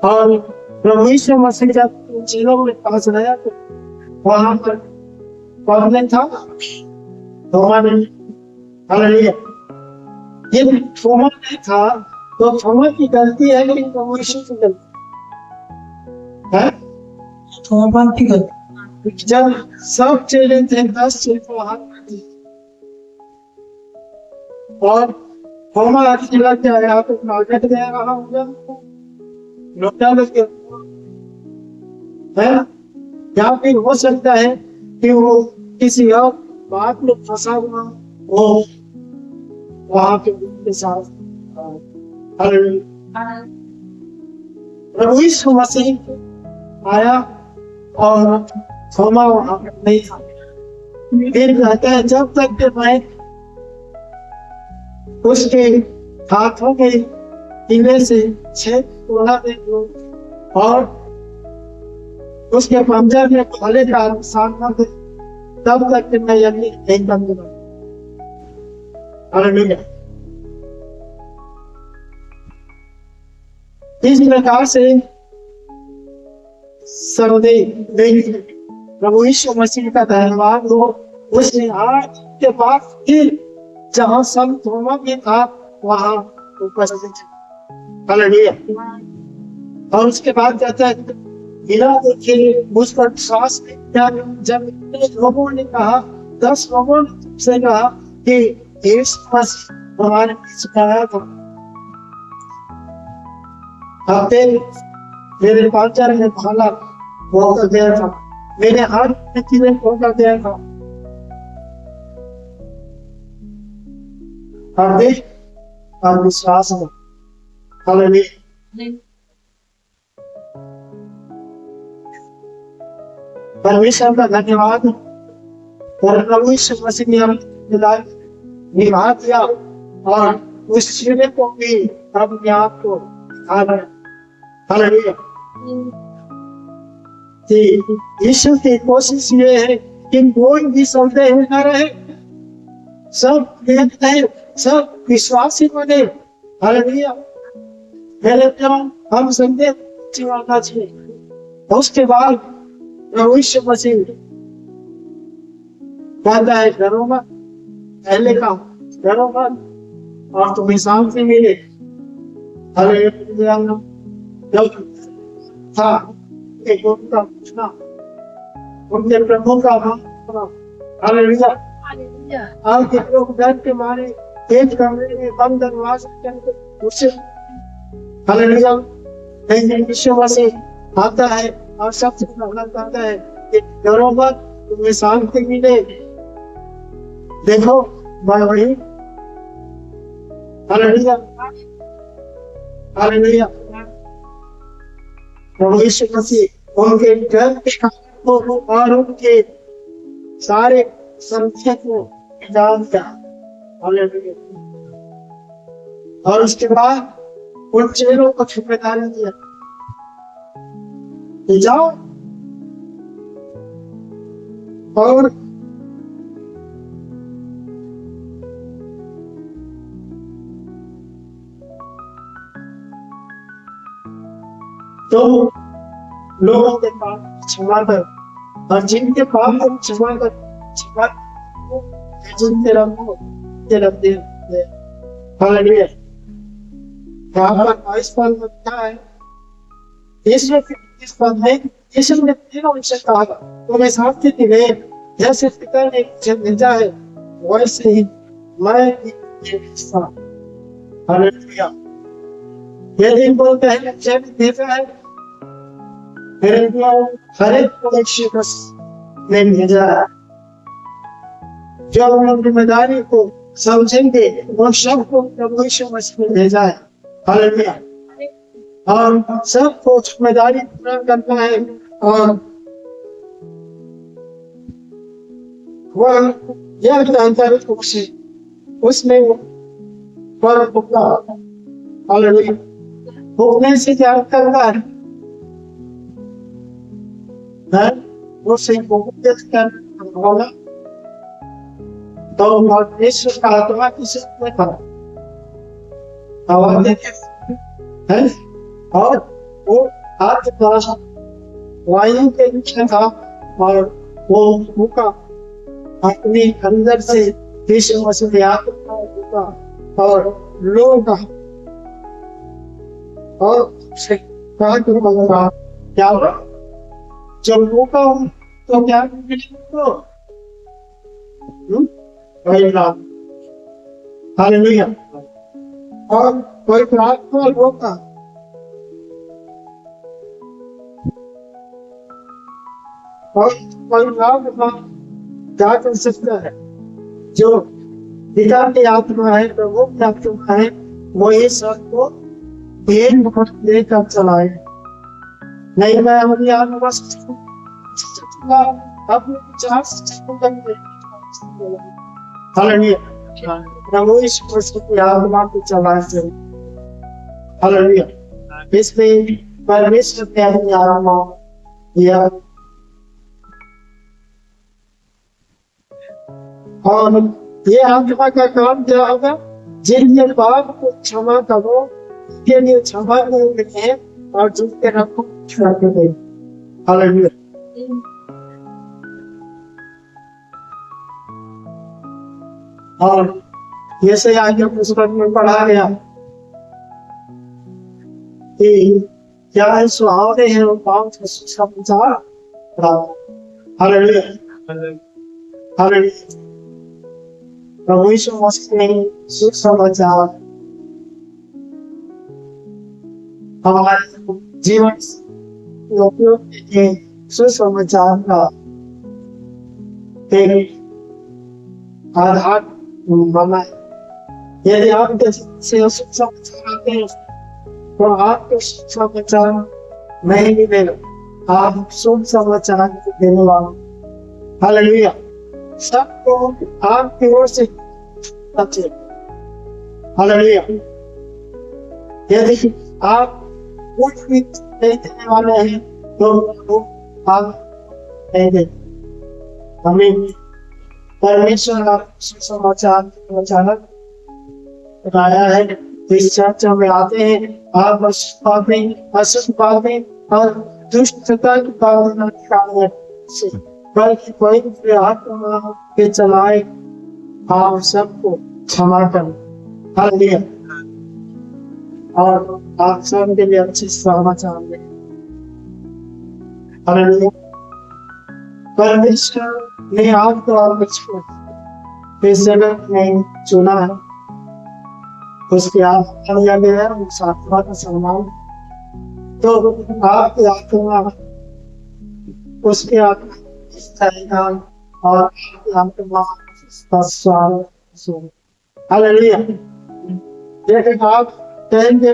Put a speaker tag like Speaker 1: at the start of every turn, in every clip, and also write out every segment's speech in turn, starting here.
Speaker 1: और प्रभु यीशु मसीह जब चेलों में पास गया तो वहां पर कौन था? थोमा नहीं। हालेलुया। ये थोमा नहीं था तो थोमा की गलती है कि प्रभु यीशु की गलती है? थोमा की गलती। जब सब चेले थे 10 चेले वहां थे और थोमा अकेला क्या आया तो प्रॉजेक्ट गया रहा होगा लोटा लगे है। या फिर हो सकता है कि वो किसी और बात में फंसा हुआ वो वहां के साथ। प्रभु यीशु मसीह आया और थोमा वहां पर नहीं था। फिर कहता है जब तक कि मैं उसके हाथों में कीड़े से छेद तोड़ा दे दूं और उसके पंजर में भाले का निशान न दे तब तक कि मैं यकीन नहीं करूंगा। हालेलुया। इस प्रकार से प्रभु यीशु मसीह का धन्यवाद हो। उसने आज के बाद फिर जहां सब थोमा में था वहां उपस्थित। हालेलुया। और उसके बाद कहता है बिना देखे मुझ पर विश्वास नहीं किया। जब लोगों ने कहा 10 लोगों ने से कहा कि यीशु मसीह हमारे बीच में आया था मेरे पांचर में भाला होकर गया था, मेरे हाथ में कीड़े होकर गया था और देख और विश्वास में। हालेलुया। परमेश्वर का धन्यवाद और प्रभु यीशु मसीह ने हमें निभा दिया और उस चीज़ को भी अपने आप को हालेलुया। यीशु की कोशिश ये है कि कोई भी संदेह न रहे, सब देखते सब विश्वासी बने। हालेलुया। पहले तो हम संदेह करना चाहिए। उसके बाद प्रभु यीशु मसीह कहता है डरो मत, पहले का डरो मत और तुम्हें शांति मिले। हालेलुया। जब था एक उनका पूछना उनके प्रभु का हालेलुया। आपके लोग डर के मारे एक कमरे में बंद दरवाजे के अंदर घुसे। हालेलुया। लेकिन यीशु मसीह आता है और सबसे पहला कहता है कि डरो मत, तुम्हें शांति मिले। देखो मैं वही। हालेलुया। हालेलुया। प्रभु यीशु मसीह उनके डर को और उनके सारे संदेह को जानता। हालेलुया। और उसके बाद उन चेलों को जिम्मेदारी दिया कि जाओ और तो लोगों के पाप क्षमा कर और जिनके पाप को क्षमा कर जिनके रंगों के रखते हैं। हालेलुया। यहाँ पर 22 पद में लिखा है यीशु के इस पद में यीशु ने तीनों उनसे कहा तो मैं शांति दी गई, जैसे पिता ने मुझे भेजा है वैसे ही मैं भी भेजता। हालेलुया। यदि बोलते हैं मुझे भी भेजा है, मेरे हर एक को एक शिकस ने भेजा है। जो हम जिम्मेदारी को समझेंगे वो सबको प्रभु यीशु मसीह ने भेजा है। हालेलुया। और सबको जिम्मेदारी पूरा करना है और वह यह जानता है उसने पर भुगता। हालेलुया। भुगने से क्या करना है वो से करना तो परमेश्वर का आत्मा किसे था आवाज देते हैं और वो हाथ का वायु के नीचे था और वो भूखा अपने अंदर से यीशु मसीह आत्मा भूखा और लोग और से कहा कि भगवान क्या हुआ जब भूखा हूं तो क्या मिलेगा हालेलुया। और कोई प्रार्थना होता और कोई लाभ क्या कर सकता है जो पिता की आत्मा है प्रभु की आत्मा है वो ये सबको भेद लेकर चलाए। नहीं मैं अपनी आत्मा अपने विचार से हालेलुया प्रभु इस कृष्ण की आत्मा को चलाए। हालेलुया इसमें परमेश्वर ने अपनी आत्मा दिया और ये आत्मा का काम क्या होगा जिनके पाप को क्षमा करो के लिए क्षमा करेंगे और जिनके रखो छुड़ा के दे। हालेलुया और ये से आगे पुस्तक में पढ़ा गया कि क्या है सुहावने हैं और पाँव का समाचार। हालेलुया हालेलुया प्रभु यीशु मसीह ने सुसमाचार हमारे जीवन उपयोग के लिए सुसमाचार का एक आधार बना है। यदि आप से सुसमाचार आते हैं तो आपको सुसमाचार नहीं मिलेगा आप सुसमाचार देने वाले। हालेलुया सबको आपकी ओर से अच्छे। हालेलुया यदि आप कुछ भी नहीं देने वाले हैं तो आप नहीं देते। हमें परमेश्वर सुसमाचार बताया है इस चर्चा में आते हैं आप अशुद्ध बातें और दुष्टता की बातें निकालने से बल्कि पवित्र आत्मा के चलाए आप सबको क्षमा करें। हालेलुया और आप सब के लिए अच्छे समाचार दें। हालेलुया परमेश्वर ने आपको और इस जगह में चुना है उसके आप लिया गया है उस आत्मा का सम्मान तो आपकी आत्मा उसके आत्मा और आत्मा का स्वागत। हालेलुया लेकिन आप कहेंगे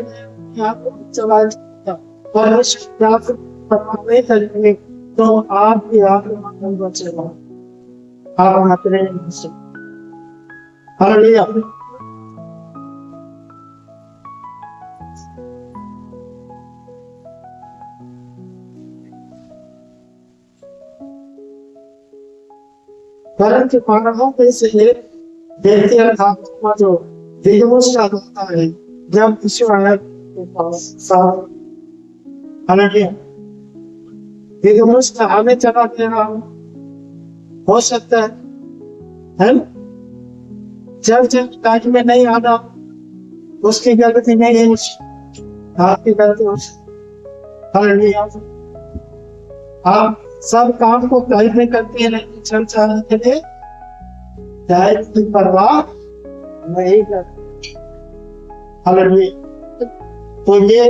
Speaker 1: आपको चलाया परमेश्वर आपको नहीं करेंगे तो आपकी आत्मा नहीं बचेगा आप अपने से। हालेलुया परंतु पागलों में से एक व्यक्ति अर्थात जो दिग्मोश का होता है जब यीशु आया के पास साफ हालेलुया दिग्मोश का हमें चला देना हो सकता है ना जब ताज में नहीं आना उसकी गलती नहीं है आपकी गलती हो। हालेलुया आप सब काम को पहले करते हैं लेकिन चर्चा के लिए दायित्व की परवाह नहीं करते। हालेलुया तो ये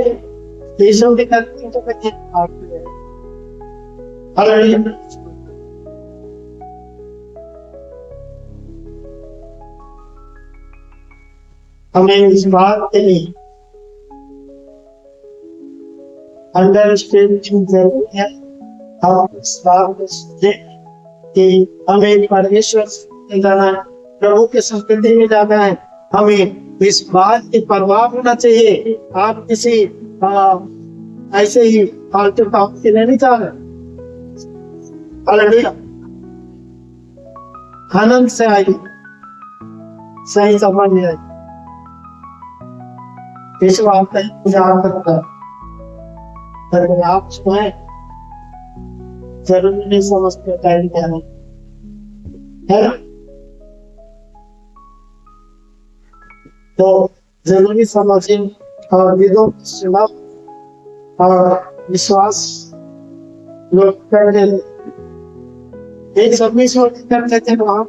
Speaker 1: यीशु की करते तो कैसे आपके हालेलुया हमें इस बात के लिए अंडरस्टैंडिंग जरूरी है। हम इस बात को समझे कि हमें परमेश्वर से जाना है प्रभु के संस्कृति में जाना है हमें इस बात की परवाह होना चाहिए। आप किसी ऐसे ही फालतू काम के लिए नहीं जा रहे। हालेलुया आनंद से आइए सही समझ में आई यीशु आपका इंतजार करता है। अगर आप जो है जरूरी नहीं समझते टाइम क्या है ना। तो जरूरी समझिए और वेदों की सीमा और विश्वास लोग कर देते। एक सर्विस करते थे वहां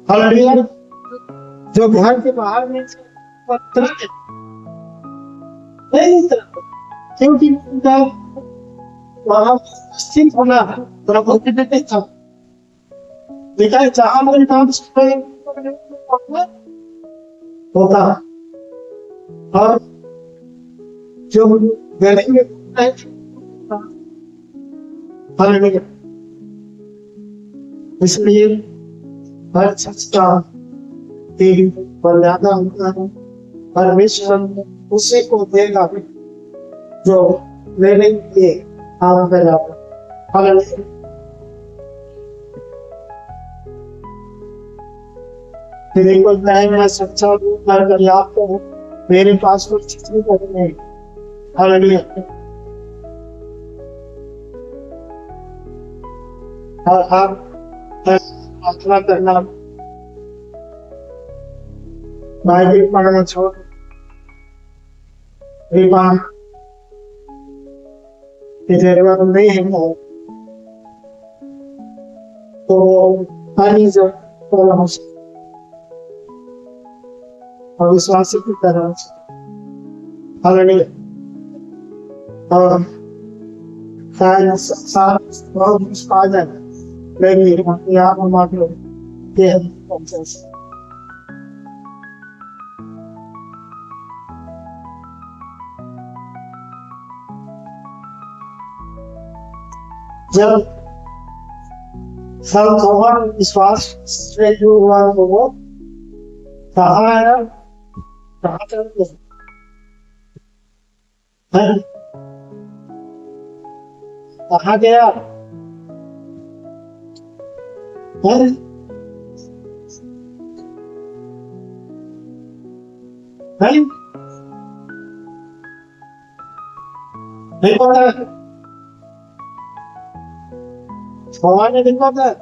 Speaker 1: हालेलुया, जो घर के बाहर में पत्थर नहीं था, क्योंकि उनका वहां स्थित होना प्रभु के देते था। लेकिन जहां मेरे काम होता और जो गली में हालेलुया, इसलिए हर चीज का एक मर्यादा होता है। परमेश्वर उसी को देगा जो लेने के लिए काम कर रहा है। हालेलुया। फिर बोलता है मैं सच्चा हूँ, मैं पर्याप्त हूँ, मेरे पास कुछ चीज नहीं है। हालेलुया। और आप प्रार्थना करना, बाइबल पढ़ना छोड़ जरूरत नहीं है तो और विश्वासी की तरह हालेलुया। और शायद बहुत मुश्किल आ जाए, लेकिन यहाँ पर मात्र ये जब सब खबर विश्वास से जो हुआ तो वो कहाँ आया, कहाँ चल है, कहाँ गया है? नहीं पता भगवान ने नहीं पता है।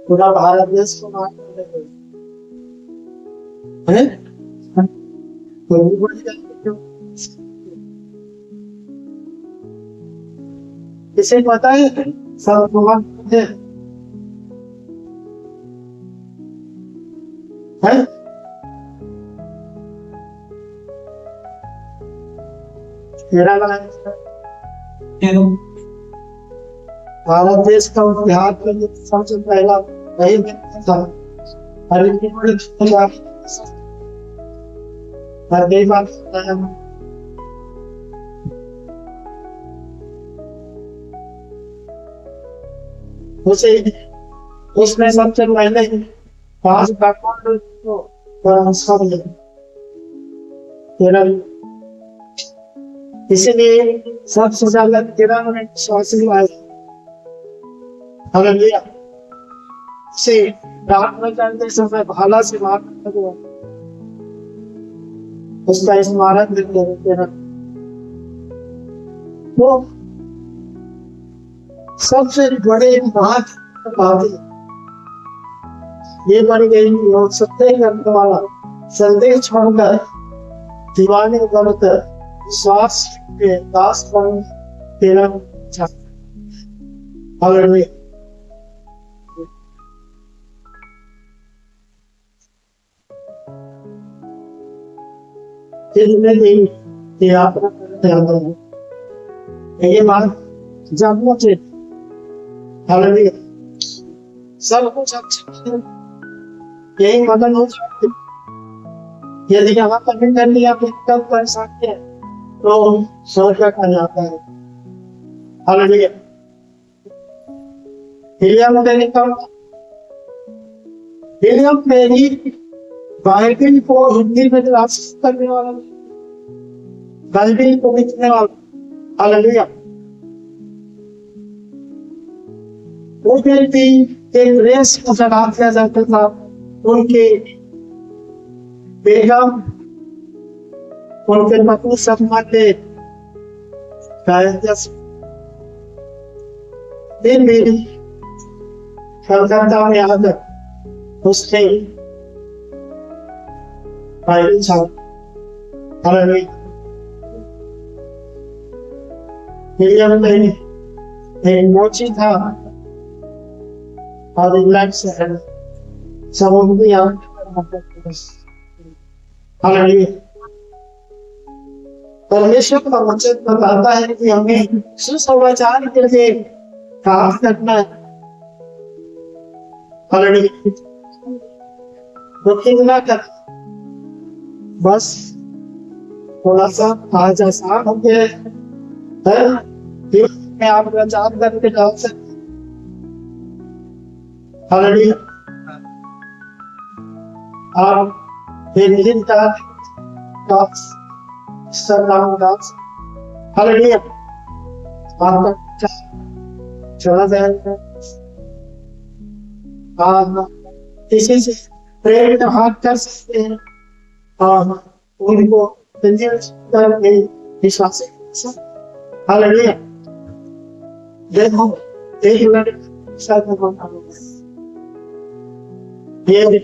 Speaker 1: पूरा भारत देश को मार है, इसे पता है सब भगवान है। मेरा भारत देश का इतिहास में सबसे पहला वही था। हर कई बात उसे उसने सबसे पहले पांच बैकवर्ड इसीलिए सबसे ज्यादा 13 मिनट श्वास लिया। हालेलुया। से रात में चलते समय भाला से मारना हुआ, उसका स्मारक देते हैं। तो सबसे बड़े बात ये बन गई और सत्य करने वाला संदेश छोड़कर दीवाने गलत विश्वास के दास बन तेरा हालेलुया। ये आप ये बात जानना चाहिए। हालेलुया। सब कुछ अच्छा यही मदद हो सकती। यदि यहाँ पर कर लिया तो कब कर सकते हैं तो स्वर्ग का जाता है। हालेलुया। विलियम पेरी बाइबल को हिंदी में ट्रांसलेट करने वाला, बाइबल को लिखने वाला। हालेलुया। वो व्यक्ति एक रेस को लगा दिया जाता था। उनके बेगम, उनके पत्नी सपना के दिन भी कलकत्ता में आकर उसने एक मोची था और इंग्लैंड से है समुद्री परमेश्वर का वचन बताता है कि हमें सुसमाचार के लिए काम करना है। ना कर बस थोड़ा सा आज आसान हो गया है, आप प्रचार करके डाल सकते। आप दिन का चला जाएगा। किसी से प्रेम का हाथ कर सकते हैं और उनको विश्वास देखो एक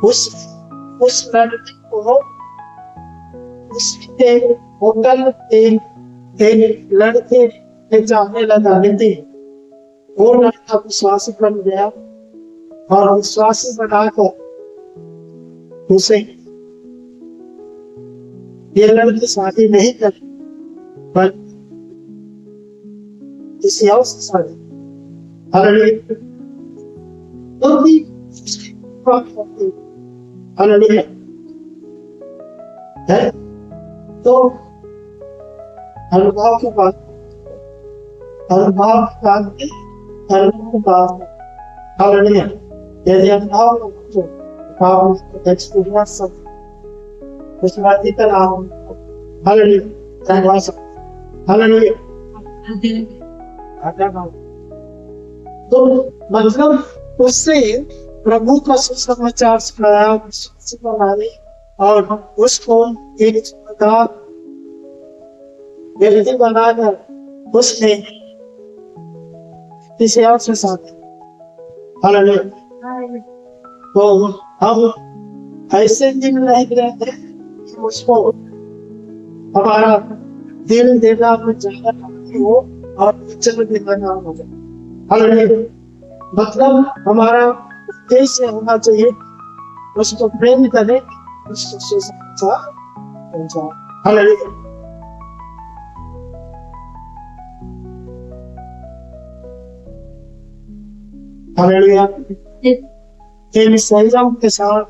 Speaker 1: उस लड़की को उसके होटल एक लड़के ने जाने लगा लेते वो लड़का विश्वासी बन गया और विश्वासी बनाकर उसे ये लड़की शादी नहीं कर पर किसी और से शादी तो अनुभव की बात यदि एक्सपीरियंस तो मतलब उससे प्रभु का सुसमाचार सुनाया और उसको एक व्यक्ति बनाकर उसने किसी और से साथ तो हम ऐसे दिन नहीं रहते कि उसको हमारा दिल देना ज्यादा हो और चल देना हो जाए। मतलब हमारा उद्देश्य होना चाहिए उसको प्रेम करें, उसको सुसमाचार पहुंचाएं। संयम के साथ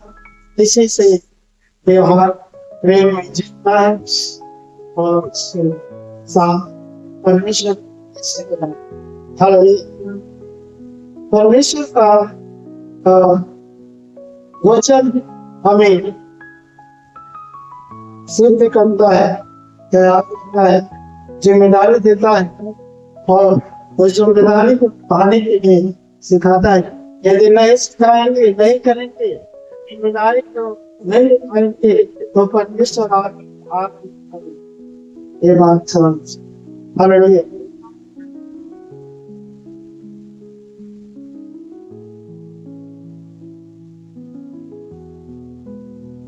Speaker 1: इसी से व्यवहार प्रेम में जीतना है और परमेश्वर परमेश्वर का वचन हमें सिद्ध करता है, जिम्मेदारी देता है और उस जिम्मेदारी को पाने के लिए सिखाता है। यदि नहीं सिखाएंगे, नहीं करेंगे, जिम्मेदारी को नहीं करेंगे तो परमेश्वर आप ये बात समझ। हालेलुया।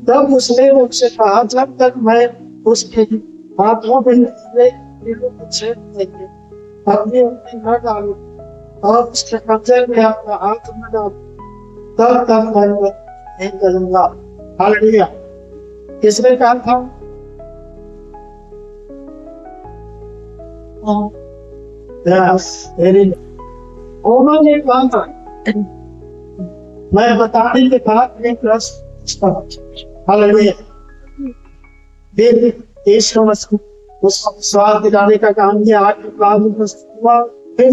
Speaker 1: तब उसने मुझसे कहा, जब तक मैं उसके हाथों में अपनी न डालूं और उसके कब्जे में अपना हाथ न डालूं, तब तक मैं नहीं करूंगा। हालेलुया। किसने कहा था? उन्होंने कहा था। मैं बताने के बाद एक प्रश्न। हालेलुया। फिर यीशु मसीह उसको स्वाद दिलाने का काम किया। आठ बाद हुआ, फिर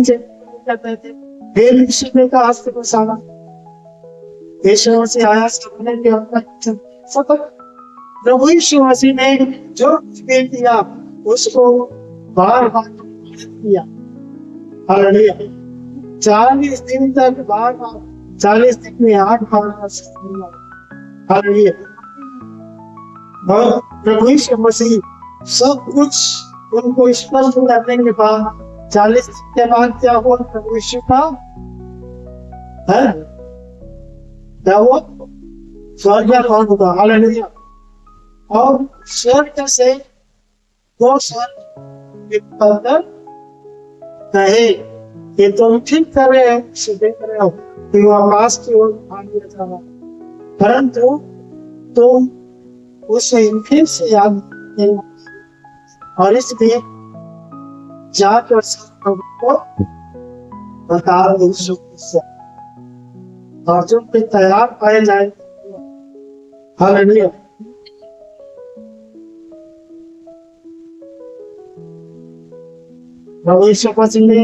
Speaker 1: कहते थे, फिर यीशु ने कहा को सारा यीशु मसीह आया सामने के अंदर सतत प्रभु यीशु मसीह ने जो किया उसको बार बार किया। हालेलुया। 40 दिन तक बार 40 दिन में 8 बार हालेलुया। और प्रभु यीशु मसीह सब कुछ उनको स्पष्ट करने के बाद 40 दिन के बाद क्या हुआ? प्रभु यीशु का है क्या हुआ? स्वर्गारोहण हुआ। हालेलुया। और स्वर्ग से वो स्वर्ग कहे कि तुम ठीक कर रहे हो, देख रहे हो कि वो आकाश की ओर भाग जा रहा, परंतु तुम उसे फिर से याद नहीं, और इसलिए जाकर सबको बता दो और जो भी तैयार पाए जाए। हालेलुया। प्रभु यीशु मसीह ने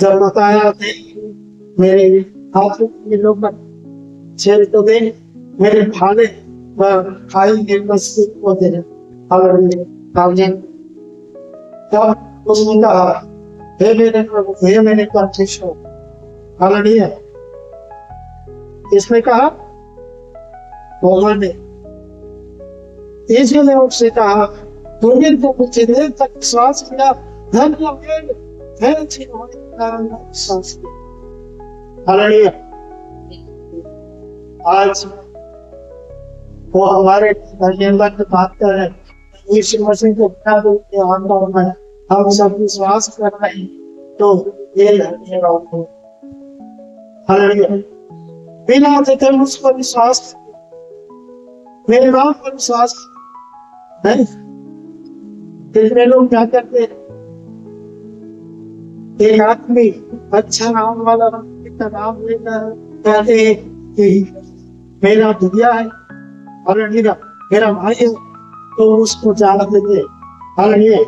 Speaker 1: जब बताया मेरे हाथों के लोग छेड़ तो दे, मेरे भाले खाएंगे मसीह को दे। हालेलुया। तब उसने कहा, हे मेरे प्रभु, हे मेरे परमेश्वर। हालेलुया। इसने कहा ओमर ने, यीशु ने उससे कहा, तूने तो मुझे देर तक विश्वास किया, धन्य है जिन्होंने विश्वास किया। हालेलुया। आज वो हमारे धन्यवाद बात कर रहे हैं। यीशु मसीह को बता दो कि हम सब विश्वास कर रहे हैं, तो ये धन्यवाद हो। हालेलुया। बिना देखे उस पर विश्वास, मेरे नाम पर विश्वास है। कितने लोग क्या करते हैं? एक आदमी अच्छा नाम वाला नाम लेकर कहते हैं कि मेरा भैया है, हालेलुया, मेरा भाई है, तो उसको जान देते। हालेलुया।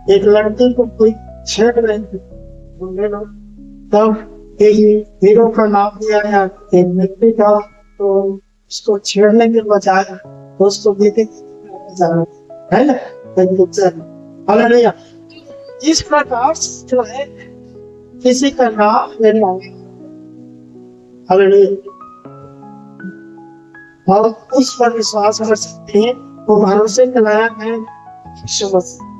Speaker 1: एक लड़के को कोई छेड़ रहे थे, तब एक हीरो का नाम दिया गया, एक व्यक्ति का, तो उसको छेड़ने के बजाय उसको देते है ना। हालेलुया। इस प्रकार जो है किसी का नाम लेना, हालेलुया, और उस पर विश्वास कर सकते हैं, वो भरोसे के लायक है यीशु मसीह।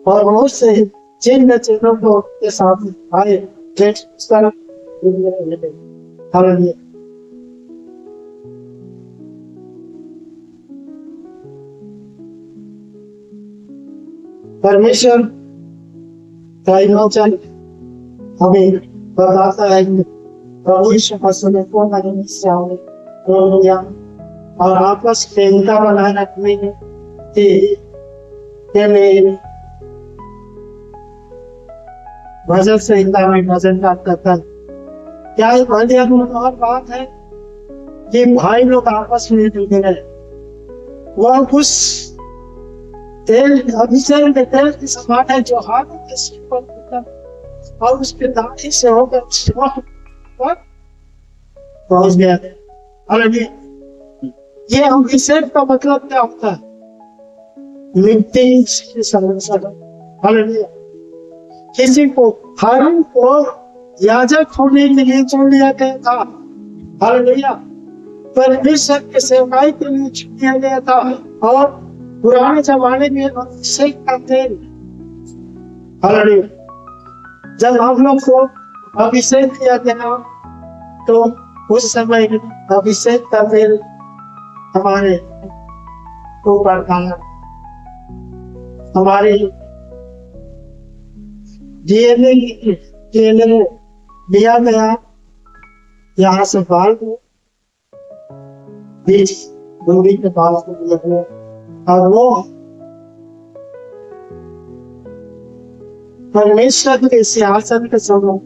Speaker 1: और बहुत से जिन चिन्हों को के साथ आए, हालेलुया। परमेश्वर का वचन हमें बताता है कि प्रभु यीशु मसीह ने कौन आदमी से हमें दिया और आपस में उनका बनाए रखने के लिए भजन संहिता में भजन करता है। क्या ये भली और बात है कि भाई लोग आपस में मिलते रहे, वो उस तेल अभिषेक के तेल की समान है जो हाथ के सिर पर होकर और उसके दाढ़ी से होकर पहुंच गया। हालेलुया। ये अभिषेक का मतलब क्या होता है? मिट्टी से संरक्षण। हालेलुया। किसी को हारून को याजक होने के लिए चुन लिया गया था। हालेलुया। परमेश्वर के सेवकाई के लिए चुन लिया गया था और पुराने जमाने में अभिषेक का तेल, हालेलुया, जब हम लोग को अभिषेक किया गया तो उस समय अभिषेक का तेल हमारे ऊपर आया, हमारे डीएनए के लिए दिया गया। यहाँ से बाल को बीच दूरी के पास को दिया गया और वो परमेश्वर के सिंहासन के समय,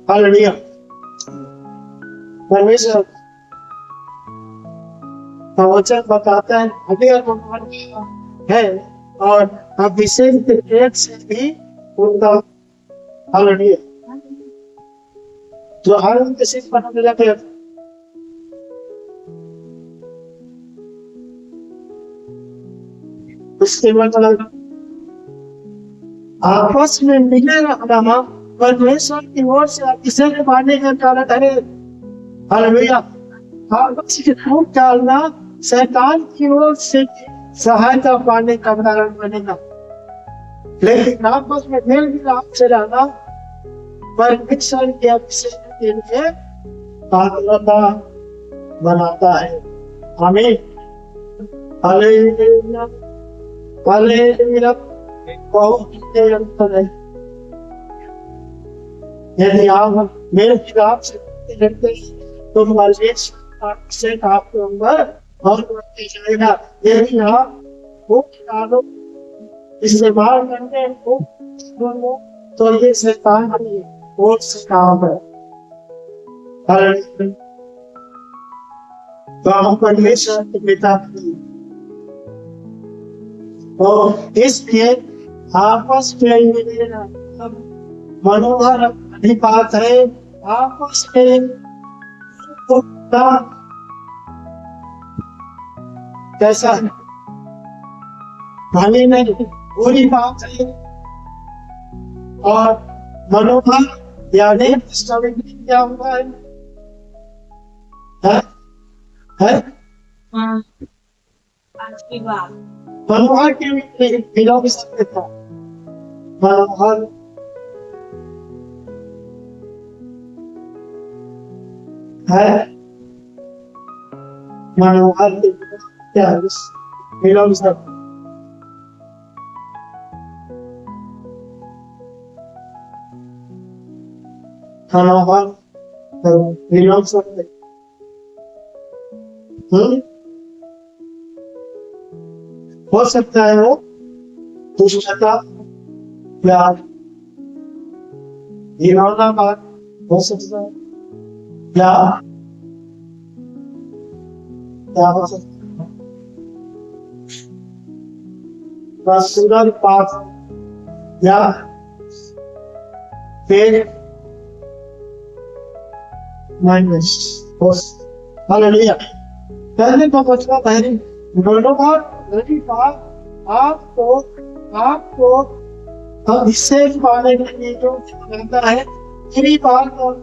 Speaker 1: हालेलुया, परमेश्वर का वचन बताता है अगर है और अभिषेक के पेट से भी उनका, हालेलुया, जो हर उनके सिर पर हमले लगे। उसके मतलब आपस में मिले रहना परमेश्वर की ओर से आप किसी भी मारने का कारण है। हालेलुया। आपस में फूट डालना शैतान की ओर से सहायता पाने का कारण बनेगा, लेकिन आपस में मेल मिलाप से रहना परमेश्वर के अभिषेक के लिए पात्रता बनाता है। आमीन। हालेलुया। हालेलुया। बहुत अंतर है। यदि आप मेल मिलाप से रहते हैं तो परमेश्वर से आपके अंदर और बढ़ते जाएगा। यदि आप वो किताबों इस्तेमाल करते हैं तो ये शैतान की ओर से काम है। तो हम परमेश्वर के पिता तो इसलिए आपस में मनोहर अधिपात है। आपस में कैसा भले नहीं बुरी बात है, और मनोभाव यानी क्या हुआ है?
Speaker 2: आज की बात
Speaker 1: मनोहर के बिलोंग सकते था। मनोहर है, मनोहर क्या बिलोंग सकते मनोहर बिलोंग सकते। हो सकता है वो दुष्टता या घिनौना बात हो सकता है, या क्या हो सकता है रसूल पाप या फिर माइनस हो। हालेलुया। पहले तो बचना पहले मनोभाव आपको अभिषेक पाने के लिए जो कहता है मेरी बात और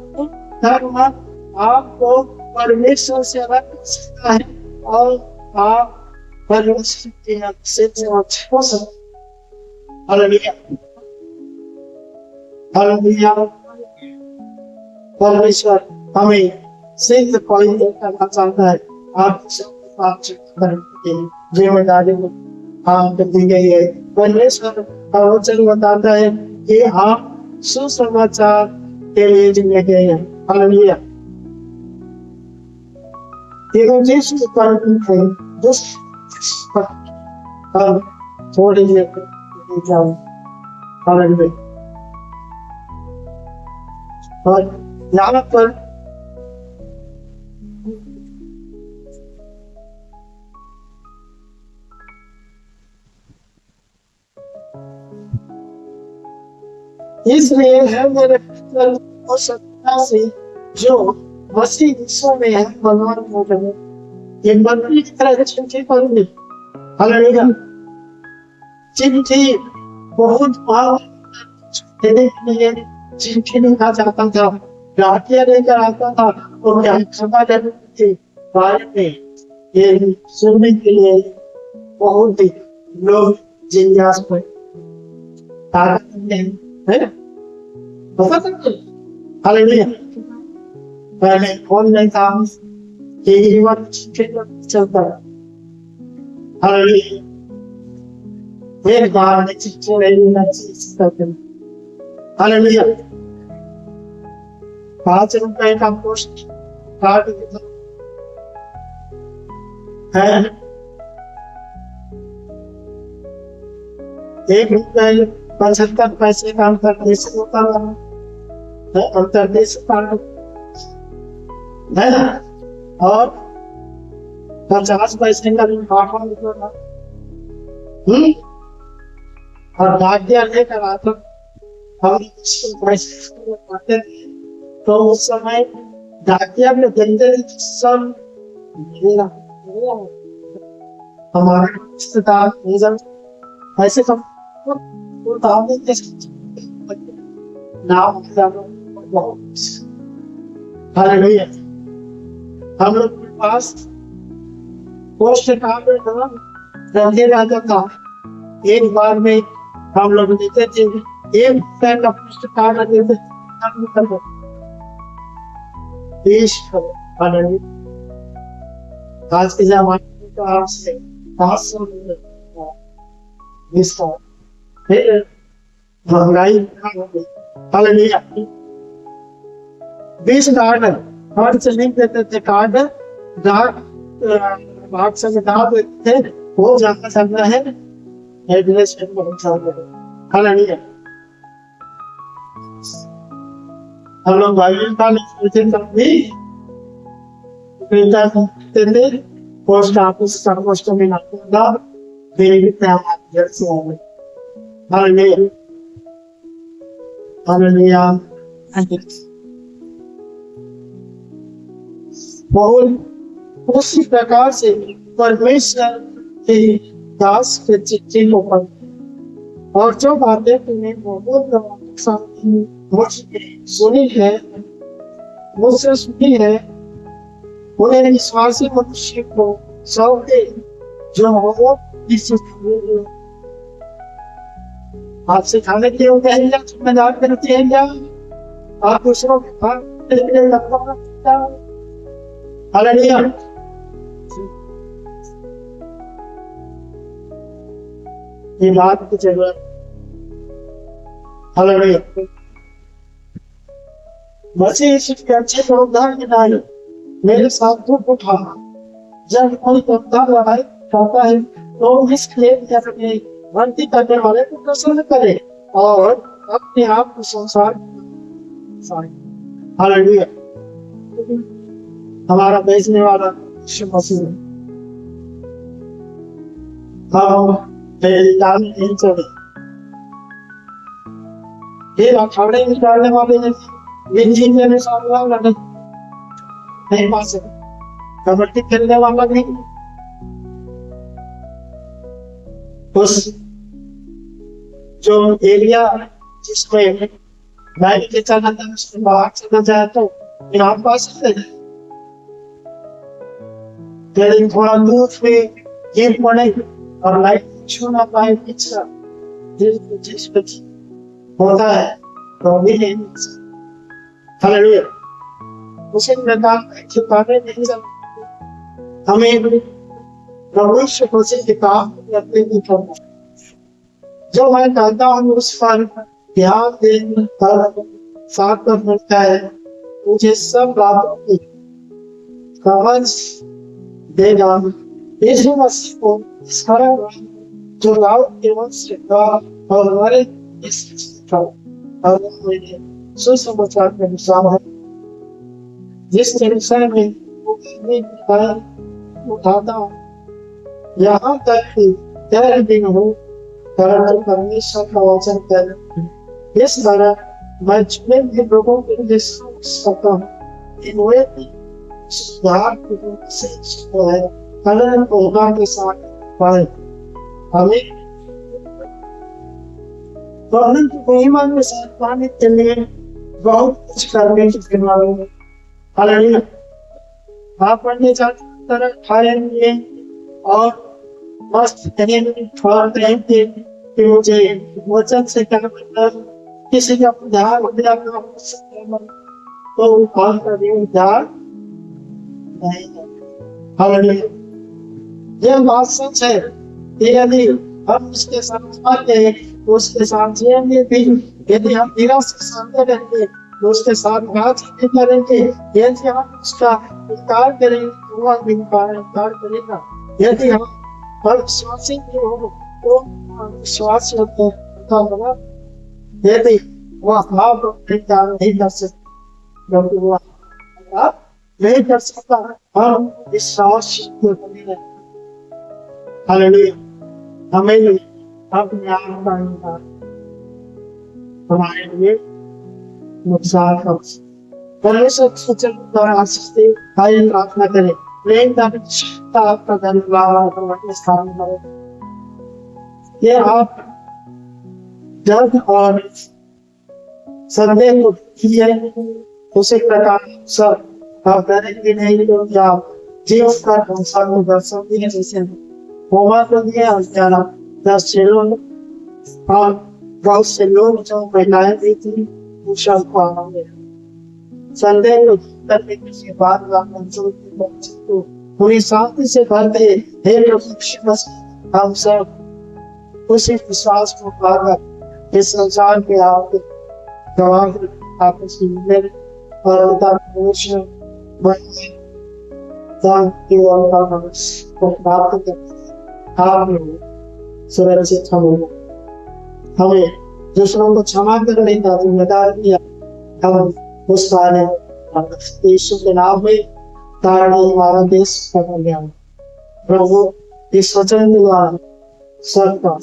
Speaker 1: धर्म आपको परमेश्वर से अलग कर सकता है, और आप परमेश्वर के अभिषेक से अच्छे हो सकते। हालेलुया। हालेलुया। परमेश्वर हमें सिद्ध पॉइंट करना चाहता है। आप जिम्मेदारी आपको दी गई है। परमेश्वर का वचन बताता है कि आप सुसमाचार के लिए जिम्मे गए हैं। हालेलुया। थोड़ी जाओ। हालेलुया। और यहाँ पर इसलिए है मेरे और सत्ता से जो मसीह यीशु में है बलवान हो गए। ये बंदी की तरह चिट्ठी पढ़नी। हालेलुया। चिट्ठी बहुत बार देने के लिए चिट्ठी लिखा जाता था, डाकिया लेकर आता था और क्या क्षमा देने के बारे में ये सुनने के लिए बहुत ही लोग जिज्ञासु है। हालेलुया। पहले फोन नहीं था, चलता। हालेलुया। एक बार में चिट्ठी नहीं। हालेलुया। 5 रुपए का पोस्ट कार्ड है, 1 रुपए 75 पैसे का अंतरदेश होता है, अंतरदेश कार्ड है, और 50 पैसे का लिफाफा होता था। और भाग्य लेकर आता हम पैसे पाते थे, तो उस समय डाकिया में देखते थे कि सब मेरा हमारा रिश्तेदार निजम ऐसे सब वो दावे के नाम हालेलुया। हम लोग के पास पोस्ट कार्ड था, रंगे राजा था। एक बार में हम लोग लेते थे, एक पैक का पोस्ट कार्ड देते थे, 20 हालेलुया। आज के जमाने का आपसे 500 फिर महंगाई हो गई। हालेलुया। 20 कार्ड हर से नहीं देते थे, कार्ड डाक भाग से डाक देते थे, वो जाना चाहता है एड्रेस पे पहुंचा दे। हालेलुया। हम लोग बाइबल कॉलेज में भी बेटा करते थे, पोस्ट ऑफिस का पोस्ट में ना देवी प्रेम जैसे हो गए। हालेलुया। हालेलुया। बहुत उसी प्रकार से परमेश्वर के दास के चिट्ठी को पढ़ते और जो बातें तुमने बहुत सुनी है, मुझसे सुनी है, उन्हें विश्वासी मनुष्य को सौंपे जो हो आप सिखाने के लिए क्या जिम्मेदार करते हैं क्या? आप दूसरों के हालेलुया। ये बात की जरूरत। हालेलुया। मसीह यीशु के अच्छे उदाहरण के नाम मेरे साथ दुख उठा। जब कोई लड़ाई करता है तो इस खेल करके भर्ती करने वाले को प्रसन्न करे और अपने आप को संसार। हालेलुया। हमारा भेजने वाला यीशु मसीह नहीं चले। ये अखाड़े निकालने वाले में सामना लगे नहीं पा सकते, कबड्डी खेलने वाला नहीं। उस जो एरिया जिसमें लाइट के चला था उसमें बाहर चला जाए तो यहाँ पा सकते हैं, लेकिन थोड़ा दूर पे गिर पड़े और लाइट छूना पाए पिछड़ा जिस होता है तो भी नहीं। हालेलुया। उसे प्रकार छुपाने नहीं सकते। हमें प्रभु यीशु मसीह की काम करते ही करना। जो मैं कहता हूँ उस पर ध्यान देने साथ में मिलता है, मुझे सब बातों की समझ देगा। यीशु मसीह को सारा जो लाभ केवल सिखा और हमारे सुसमाचार के अनुसार है, जिस विषय में उठाता हूँ यहाँ तक कि 13 दिन हो परंतु परमेश्वर का वचन कर इस तरह मैं चुने हुए लोगों के लिए सकता हूँ इन वे सुधार से है कलर होगा के साथ पाए हमें परंतु महिमा के साथ पाने के लिए बहुत कुछ करने की जिम्मेदारी है। हालेलुया। आप पढ़ने जाते तरह खाएंगे और मस्त करेंगे रहेंगे कि मुझे वचन से क्या मतलब किसी का उद्धार हो गया तो कौन का भी उद्धार नहीं है। हालेलुया। यह बात सच है कि यदि हम उसके साथ आते हैं तो उसके साथ जिएंगे भी, यदि हम निराश से शांत रहेंगे तो उसके साथ बात करेंगे, यदि हम उसका इनकार करेंगे तो वह भी इनकार करेगा। यदि हम विश्वासी हो तो विश्वास होगा, यदि वह आप इनकार नहीं कर सकते क्योंकि वह नहीं कर सकता, हम विश्वास हालेलुया। हमें अपने आप का इनकार हमारे लिए नुकसान परमेश्वर सूचन द्वारा आशीष दे, आइए प्रार्थना करें। प्रेम का निष्ठा आपका धन्यवाद परमात्मा स्थान करो। ये आप जब और संदेह को किए उसी प्रकार सब आप करेंगे नहीं तो क्या जीव का संसार में दर्शन दिए जैसे होगा तो दिया अज्ञाना 10 चेलों और बहुत से लोग जो महिलाएं भी थी वो सब को आनंद संदेह को करने के बाद मंजूर को पूरी शांति से भरते हे प्रभु मसीह हम सब उसी विश्वास को पाकर इस संसार के आपके गवाह आपके सुनने और उदाहरण बनिए की ओर को प्राप्त करते आप सुरक्षित हमें दूसरों को क्षमा करने का जिम्मेदार दिया। हम उस सारे यीशु के नाम में ताकि हमारा देश बदल गया प्रभु इस वचन द्वारा स्वर्ग